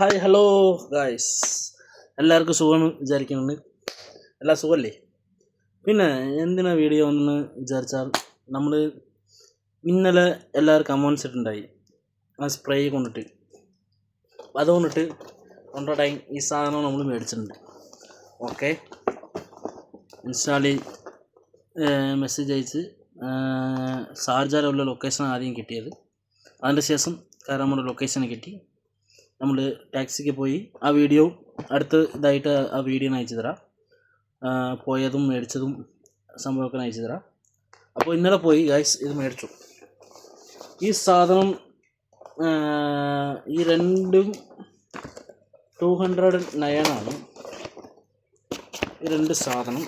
Hi hello guys, എല്ലാവർക്കും സുഖമെന്ന് വിചാരിക്കുന്നുണ്ട്. എല്ലാ സുഖമല്ലേ? പിന്നെ എന്തിനാ വീഡിയോ എന്ന് വിചാരിച്ചാൽ, നമ്മൾ ഇന്നലെ എല്ലാവരും കമൻസ് ഇട്ടുണ്ടായി ആ സ്പ്രേ കൊണ്ടിട്ട്. അതുകൊണ്ടിട്ട് കൊണ്ടുപോയി ഈ സാധനം നമ്മൾ മേടിച്ചിട്ടുണ്ട്. ഓക്കെ, ഇൻസ്റ്റാളിൽ മെസ്സേജ് അയച്ച് ഷാർജയിലുള്ള ലൊക്കേഷൻ ആദ്യം കിട്ടിയത്. അതിൻ്റെ ശേഷം കാരാമയുടെ ലൊക്കേഷൻ കിട്ടി. നമ്മൾ ടാക്സിക്ക് പോയി ആ വീഡിയോ അടുത്ത് ഇതായിട്ട് ആ വീഡിയോ അയച്ചു തരാം. പോയതും മേടിച്ചതും സംഭവമൊക്കെ അയച്ചു തരാം. അപ്പോൾ ഇന്നലെ പോയി ഗൈസ് ഇത് മേടിച്ചു. ഈ സാധനം ഈ രണ്ടും 209 ഈ രണ്ട് സാധനം.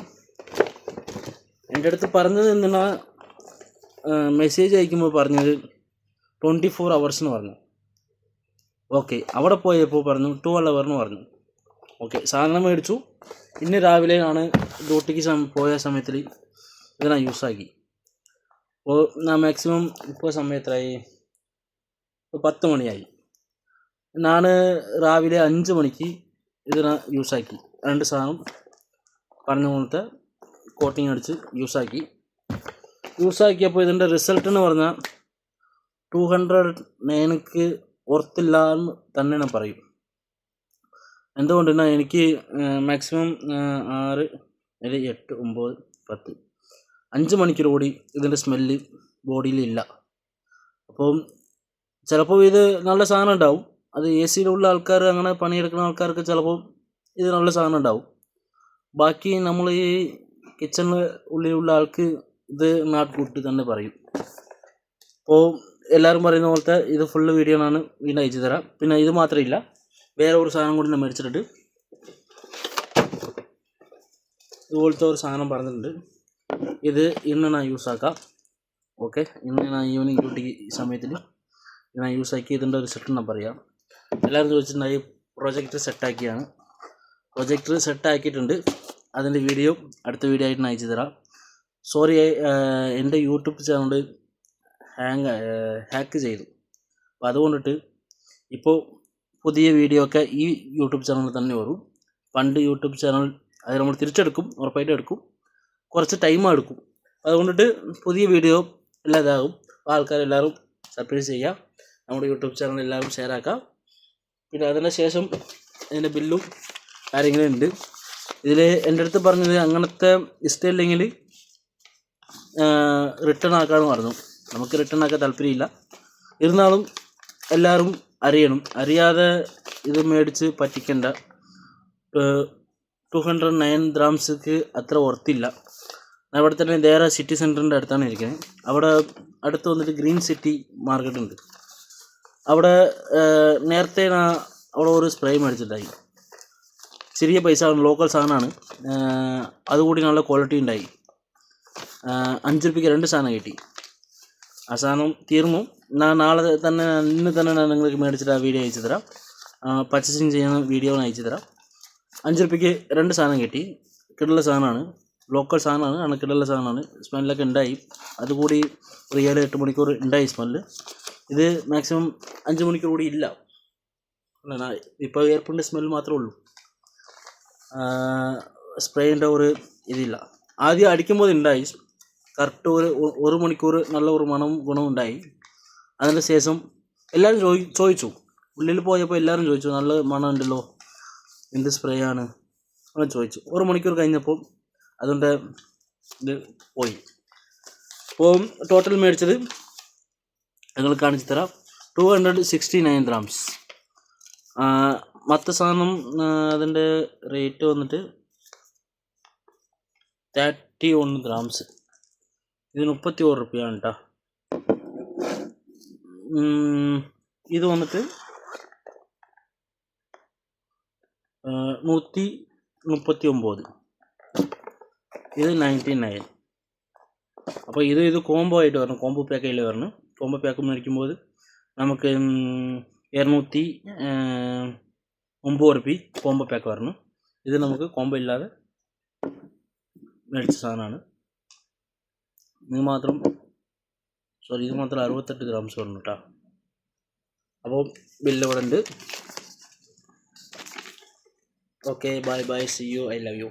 എൻ്റെ അടുത്ത് പറഞ്ഞത് എന്തിനാ, മെസ്സേജ് അയക്കുമ്പോൾ പറഞ്ഞത് 24 hours എന്ന് പറഞ്ഞു. ഓക്കെ, അവിടെ പോയപ്പോൾ പറഞ്ഞു 12 hours എന്ന് പറഞ്ഞു. ഓക്കെ, സാധനം മേടിച്ചു. ഇന്ന് രാവിലെ ആണ് ഡ്യൂട്ടിക്ക് പോയ സമയത്തിൽ ഇതിനാ യൂസാക്കി. അപ്പോൾ ഞാൻ മാക്സിമം ഇപ്പോൾ സമയത്തായി 10 മണിയായി. ഞാൻ രാവിലെ 5 മണിക്ക് ഇതിനാ യൂസാക്കി. രണ്ട് സാധനം പറഞ്ഞ പോലത്തെ കോട്ടിങ് അടിച്ച് യൂസാക്കിയപ്പോൾ ഇതിൻ്റെ റിസൾട്ട് എന്ന് പറഞ്ഞാൽ 209ക്ക് ഓർത്തില്ല എന്ന് തന്നെ ഞാൻ പറയും. എന്തുകൊണ്ടെന്നാൽ എനിക്ക് മാക്സിമം 6, 7, 8, 9, 10 5 മണിക്കൂർ കൂടി ഇതിൻ്റെ സ്മെല്ല് ബോഡിയിലില്ല. അപ്പം ചിലപ്പോൾ ഇത് നല്ല സാധനം ഉണ്ടാവും. അത് എ സിയിലുള്ള ആൾക്കാർ, അങ്ങനെ പണിയെടുക്കുന്ന ആൾക്കാർക്ക് ചിലപ്പോൾ ഇത് നല്ല സാധനം ഉണ്ടാവും. ബാക്കി നമ്മൾ ഈ കിച്ചണിൽ ഉള്ളിലുള്ള ആൾക്ക് ഇത് നാട്ട് കൂട്ടി തന്നെ പറയും. അപ്പോൾ എല്ലാവരും പറയുന്ന പോലത്തെ ഇത് ഫുള്ള് വീഡിയോ ആണ് വീണ്ടും അയച്ചു തരാം. പിന്നെ ഇത് മാത്രമില്ല, വേറെ ഒരു സാധനം കൂടി ഞാൻ മേടിച്ചിട്ടുണ്ട്. ഇതുപോലത്തെ ഒരു സാധനം പറഞ്ഞിട്ടുണ്ട്. ഇത് ഇന്ന് ഞാൻ യൂസാക്കാം. ഓക്കെ, ഇന്ന് ഞാൻ ഈവനിങ് ഡ്യൂട്ടി സമയത്തിൽ ഞാൻ യൂസാക്കി ഇതിൻ്റെ ഒരു സെറ്റ് ഞാൻ പറയാം. എല്ലാവരും ചോദിച്ചിട്ടുണ്ടായി പ്രൊജക്ടർ സെറ്റാക്കിയാണ്. പ്രൊജക്ടർ സെറ്റാക്കിയിട്ടുണ്ട്. അതിൻ്റെ വീഡിയോ അടുത്ത വീഡിയോ ആയിട്ട് ഞാൻ അയച്ചു തരാം. സോറി, എൻ്റെ യൂട്യൂബ് ചാനൽ ഹാക്ക് ചെയ്തു. അപ്പോൾ അതുകൊണ്ടിട്ട് ഇപ്പോൾ പുതിയ വീഡിയോ ഒക്കെ ഈ യൂട്യൂബ് ചാനലിൽ തന്നെ വരും. പണ്ട് യൂട്യൂബ് ചാനൽ അത് നമ്മൾ തിരിച്ചെടുക്കും, ഉറപ്പായിട്ടും എടുക്കും. കുറച്ച് ടൈം എടുക്കും. അതുകൊണ്ടിട്ട് പുതിയ വീഡിയോ എല്ലാം ഇതാകും. അപ്പോൾ ആൾക്കാരെല്ലാവരും സബ്സ്ക്രൈബ് ചെയ്യുക, നമ്മുടെ യൂട്യൂബ് ചാനൽ എല്ലാവരും ഷെയർ ആക്കാം. പിന്നെ അതിന് ശേഷം ഇതിൻ്റെ ബില്ലും കാര്യങ്ങളും ഉണ്ട്. ഇതിൽ എൻ്റെ അടുത്ത് പറഞ്ഞത് അങ്ങനത്തെ ഇഷ്ടമില്ലെങ്കിൽ റിട്ടേൺ ആക്കാമെന്ന് പറഞ്ഞു. നമുക്ക് റിട്ടേൺ ആക്കാൻ താല്പര്യമില്ല. ഇരുന്നാലും എല്ലാവരും അറിയണം. അറിയാതെ ഇത് മേടിച്ച് പറ്റിക്കണ്ട. 209 dirhamsക്ക് അത്ര വർത്തില്ല. അവിടെ തന്നെ ദേറ സിറ്റി സെൻറ്ററിൻ്റെ അടുത്താണ് ഇരിക്കുന്നത്. അവിടെ അടുത്ത് വന്നിട്ട് ഗ്രീൻ സിറ്റി മാർക്കറ്റ് ഉണ്ട്. അവിടെ നേരത്തെ അവിടെ ഒരു സ്പ്രേ മേടിച്ചിട്ടുണ്ടായി. ചെറിയ പൈസ, ലോക്കൽ സാധനമാണ്. അതുകൂടി നല്ല ക്വാളിറ്റി ഉണ്ടായി. 5 രൂപയ്ക്ക് 2 സാധനം കിട്ടി. ആ സാധനം തീർന്നു. ഞാൻ ഇന്ന് തന്നെ ഞാൻ നിങ്ങൾക്ക് മേടിച്ചിട്ട് ആ വീഡിയോ അയച്ചു തരാം. പർച്ചേസിങ് ചെയ്യുന്ന വീഡിയോ അയച്ചു തരാം. 5 രൂപയ്ക്ക് 2 സാധനം കിട്ടി. കിടലുള്ള സാധനമാണ്, ലോക്കൽ സാധനമാണ്, കിടലുള്ള സാധനമാണ്. സ്മെല്ലൊക്കെ ഉണ്ടായി. അതുകൂടി ഒരു 7-8 മണിക്കൂർ ഉണ്ടായി സ്മെല്ല്. ഇത് മാക്സിമം 5 മണിക്കൂർ കൂടി ഇല്ല. ഇപ്പോൾ എയർപിൻ്റെ സ്മെല്ല് മാത്രമേ ഉള്ളൂ. സ്പ്രേൻ്റെ ഒരു ഇതില്ല. ആദ്യം അടിക്കുമ്പോൾ ഉണ്ടായി. കറക്റ്റ് ഒരു മണിക്കൂർ നല്ല ഒരു ഗുണം ഉണ്ടായി. അതിൻ്റെ ശേഷം എല്ലാവരും ചോദിച്ചു, ഉള്ളിൽ പോയപ്പോൾ എല്ലാവരും ചോദിച്ചു, നല്ല മണം ഉണ്ടല്ലോ, എന്ത് സ്പ്രേ ആണ് അങ്ങനെ ചോദിച്ചു. ഒരു മണിക്കൂർ കഴിഞ്ഞപ്പോൾ അതുകൊണ്ട് ഇത് പോയി. അപ്പോൾ ടോട്ടൽ മേടിച്ചത് ഞങ്ങൾ കാണിച്ചു തരാം. 269 dirhams. മറ്റു സാധനം അതിൻ്റെ റേറ്റ് വന്നിട്ട് 31 dirhams. ഇത് 31 രൂപയാണ് കേട്ടോ. ഇത് വന്നിട്ട് 139. ഇത് 99. അപ്പോൾ ഇത് കോംബോ ആയിട്ട് വരണം. കോംബോ പാക്കയിൽ വരണം. കോംബോ പാക്ക് മേടിക്കുമ്പോൾ നമുക്ക് 209 രൂപ കോംബോ പാക്ക് വരണം. ഇത് നമുക്ക് കോംബോ ഇല്ലാതെ മേടിച്ച സാധനമാണ്. ഇത് മാത്രം 68 grams വരണം കേട്ടോ. അപ്പോൾ ബില്ല് ഇവിടെ ഉണ്ട്. Okay bye bye, see you, I love U.